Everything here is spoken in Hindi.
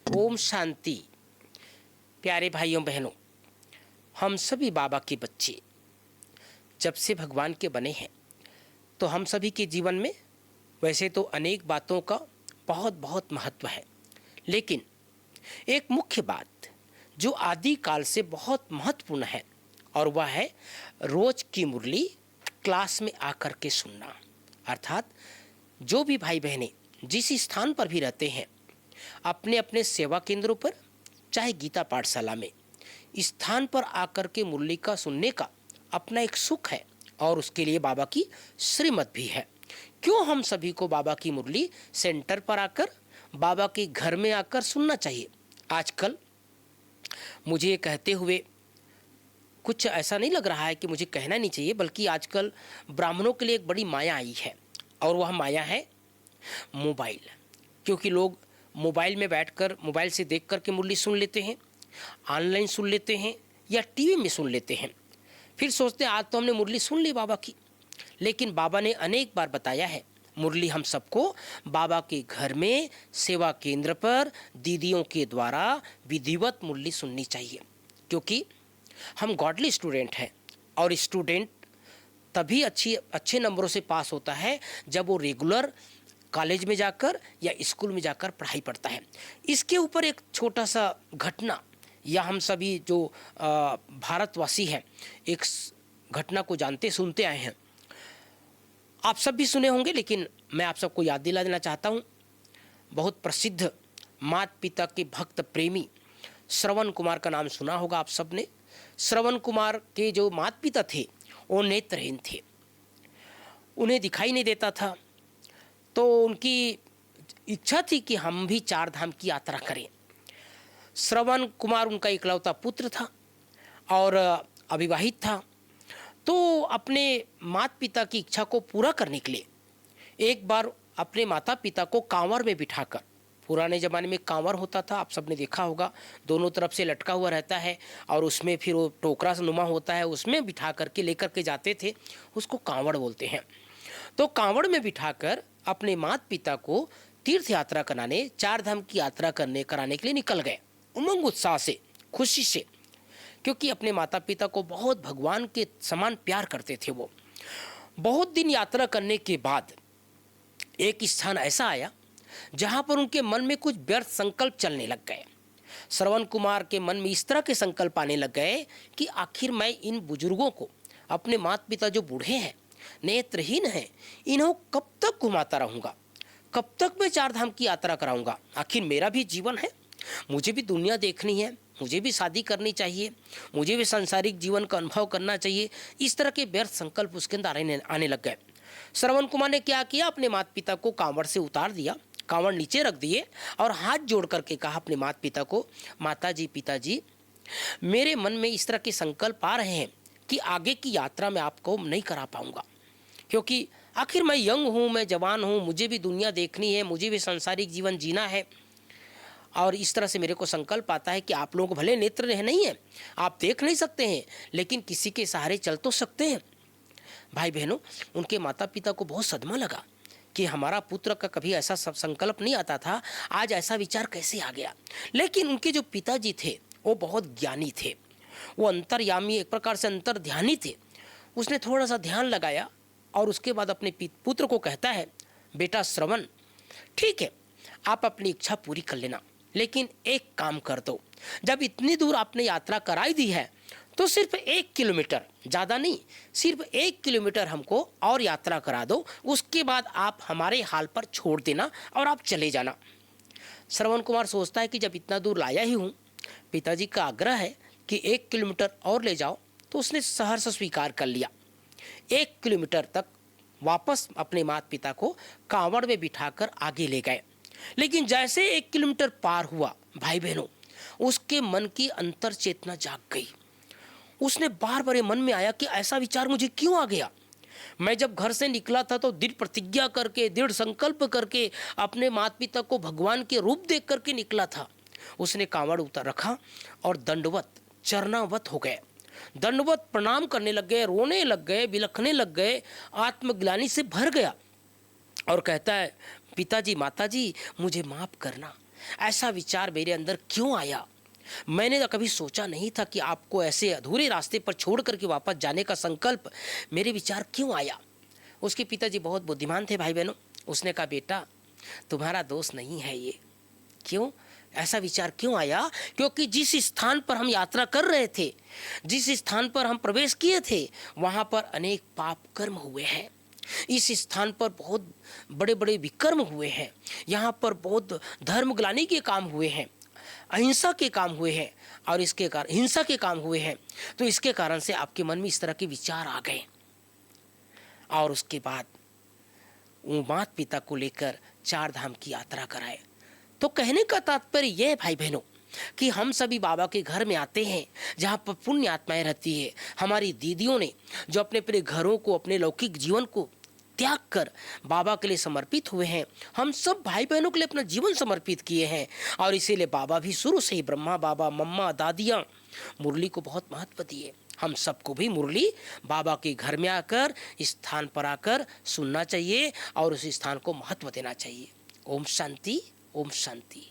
ओम शांति। प्यारे भाइयों बहनों, हम सभी बाबा के बच्चे जब से भगवान के बने हैं तो हम सभी के जीवन में वैसे तो अनेक बातों का बहुत बहुत महत्व है, लेकिन एक मुख्य बात जो आदि काल से बहुत महत्वपूर्ण है और वह है रोज की मुरली क्लास में आकर के सुनना। अर्थात जो भी भाई बहनें जिस स्थान पर भी रहते हैं, अपने अपने सेवा केंद्रों पर चाहे गीता पाठशाला में स्थान पर आकर के मुरली का सुनने का अपना एक सुख है और उसके लिए बाबा की श्रीमत भी है। क्यों हम सभी को बाबा की मुरली सेंटर पर आकर बाबा के घर में आकर सुनना चाहिए। आजकल मुझे ये कहते हुए कुछ ऐसा नहीं लग रहा है कि मुझे कहना नहीं चाहिए, बल्कि आजकल ब्राह्मणों के लिए एक बड़ी माया आई है और वह माया है मोबाइल। क्योंकि लोग मोबाइल में बैठकर मोबाइल से देख कर के मुरली सुन लेते हैं, ऑनलाइन सुन लेते हैं या टीवी में सुन लेते हैं, फिर सोचते हैं आज तो हमने मुरली सुन ली बाबा की। लेकिन बाबा ने अनेक बार बताया है मुरली हम सबको बाबा के घर में सेवा केंद्र पर दीदियों के द्वारा विधिवत मुरली सुननी चाहिए। क्योंकि हम गॉडली स्टूडेंट हैं और स्टूडेंट तभी अच्छे नंबरों से पास होता है जब वो रेगुलर कॉलेज में जाकर या स्कूल में जाकर पढ़ाई पढ़ता है। इसके ऊपर एक छोटा सा घटना, या हम सभी जो भारतवासी हैं एक घटना को जानते सुनते आए हैं। आप सब भी सुने होंगे, लेकिन मैं आप सबको याद दिला देना चाहता हूँ। बहुत प्रसिद्ध माता पिता के भक्त प्रेमी श्रवण कुमार का नाम सुना होगा आप सब ने। श्रवण कुमार के जो माता पिता थे वो नेत्रहीन थे, उन्हें दिखाई नहीं देता था। तो उनकी इच्छा थी कि हम भी चार धाम की यात्रा करें। श्रवण कुमार उनका इकलौता पुत्र था और अविवाहित था। तो अपने माता पिता की इच्छा को पूरा करने के लिए एक बार अपने माता पिता को कांवर में बिठाकर, पुराने ज़माने में कांवर होता था, आप सबने देखा होगा, दोनों तरफ से लटका हुआ रहता है और उसमें फिर वो टोकरा से नुमा होता है, उसमें बिठा करके लेकर के जाते थे, उसको कांवड़ बोलते हैं। तो कांवड़ में बिठाकर अपने माता पिता को तीर्थ यात्रा कराने, चार धाम की यात्रा कराने के लिए निकल गए, उमंग उत्साह से, खुशी से। क्योंकि अपने माता पिता को बहुत भगवान के समान प्यार करते थे वो। बहुत दिन यात्रा करने के बाद एक स्थान ऐसा आया जहां पर उनके मन में कुछ व्यर्थ संकल्प चलने लग गए। श्रवण कुमार के मन में इस तरह के संकल्प आने लग गए कि आखिर मैं इन बुजुर्गों को, अपने माता पिता जो बूढ़े हैं, नेत्रहीन हैं, इन्हों कब तक घुमाता रहूँगा, कब तक मैं चार धाम की यात्रा कराऊंगा। आखिर मेरा भी जीवन है, मुझे भी दुनिया देखनी है, मुझे भी शादी करनी चाहिए, मुझे भी सांसारिक जीवन का अनुभव करना चाहिए। इस तरह के व्यर्थ संकल्प उसके अंदर आने लग गए। श्रवण कुमार ने क्या किया, अपने माता पिता को कांवड़ से उतार दिया, कांवड़ नीचे रख दिए और हाथ जोड़ करके कहा अपने माता पिता को, माता जी, पिताजी, मेरे मन में इस तरह के संकल्प आ रहे हैं कि आगे की यात्रा में आपको नहीं करा पाऊंगा। क्योंकि आखिर मैं यंग हूँ, मैं जवान हूँ, मुझे भी दुनिया देखनी है, मुझे भी सांसारिक जीवन जीना है। और इस तरह से मेरे को संकल्प आता है कि आप लोगों को भले नेत्र नहीं है, आप देख नहीं सकते हैं, लेकिन किसी के सहारे चल तो सकते हैं। भाई बहनों, उनके माता पिता को बहुत सदमा लगा कि हमारा पुत्र का कभी ऐसा संकल्प नहीं आता था, आज ऐसा विचार कैसे आ गया। लेकिन उनके जो पिताजी थे वो बहुत ज्ञानी थे, वो अंतर्यामी, एक प्रकार से अंतर्ध्यानी थे। उसने थोड़ा सा ध्यान लगाया और उसके बाद अपने पुत्र को कहता है, बेटा श्रवण, ठीक है, आप अपनी इच्छा पूरी कर लेना, लेकिन एक काम कर दो, जब इतनी दूर आपने यात्रा कराई दी है तो सिर्फ 1 किलोमीटर, ज़्यादा नहीं, सिर्फ 1 किलोमीटर हमको और यात्रा करा दो, उसके बाद आप हमारे हाल पर छोड़ देना और आप चले जाना। श्रवण कुमार सोचता है कि जब इतना दूर लाया ही हूँ, पिताजी का आग्रह है कि 1 किलोमीटर और ले जाओ, तो उसने सहर्ष स्वीकार कर लिया। 1 किलोमीटर तक वापस अपने माता पिता को कांवड़ में बिठाकर आगे ले गए। लेकिन जैसे 1 किलोमीटर पार हुआ, भाई बहनों, उसके मन की अंतर चेतना जाग गई। उसने बार बार मन में आया कि ऐसा विचार मुझे क्यों आ गया। मैं जब घर से निकला था तो दृढ़ प्रतिज्ञा करके, दृढ़ संकल्प करके अपने माता पिता को भगवान के रूप देख करके निकला था। उसने कांवड़ उतर रखा और दंडवत, चरणावत हो गए, दंडवत प्रणाम करने लग गए, रोने लग गए, बिलखने लग गए, आत्मग्लानि से भर गया और कहता है, पिताजी, माताजी, मुझे माफ़ करना, ऐसा विचार मेरे अंदर क्यों आया? मैंने तो कभी सोचा नहीं था कि आपको ऐसे अधूरे रास्ते पर छोड़ करके वापस जाने का संकल्प मेरे विचार क्यों आया। उसके पिताजी बहुत बुद्धिमान थे भाई बहनों। उसने कहा, बेटा तुम्हारा दोष नहीं है ये। क्यों ऐसा विचार क्यों आया? क्योंकि जिस स्थान पर हम यात्रा कर रहे थे, जिस स्थान पर हम प्रवेश किए थे, वहां पर अनेक पाप कर्म हुए हैं। इस स्थान पर बहुत बड़े बड़े विकर्म हुए हैं। यहाँ पर बहुत धर्म ग्लानि के काम हुए हैं, अहिंसा के काम हुए हैं, और इसके कारण हिंसा के काम हुए हैं। तो इसके कारण से आपके मन में इस तरह के विचार आ गए। और उसके बाद वो माता पिता को लेकर 4 धाम की यात्रा कराए। तो कहने का तात्पर्य यह है भाई बहनों कि हम सभी बाबा के घर में आते हैं जहाँ पर पुण्य आत्माएं रहती है। हमारी दीदियों ने जो अपने अपने घरों को, अपने लौकिक जीवन को त्याग कर बाबा के लिए समर्पित हुए हैं, हम सब भाई बहनों के लिए अपना जीवन समर्पित किए हैं। और इसीलिए बाबा भी शुरू से ही ब्रह्मा बाबा, मम्मा, दादियाँ मुरली को बहुत महत्व दिए। हम सबको भी मुरली बाबा के घर में आकर, इस स्थान पर आकर सुनना चाहिए और उस स्थान को महत्व देना चाहिए। ओम शांति, ओम शांति।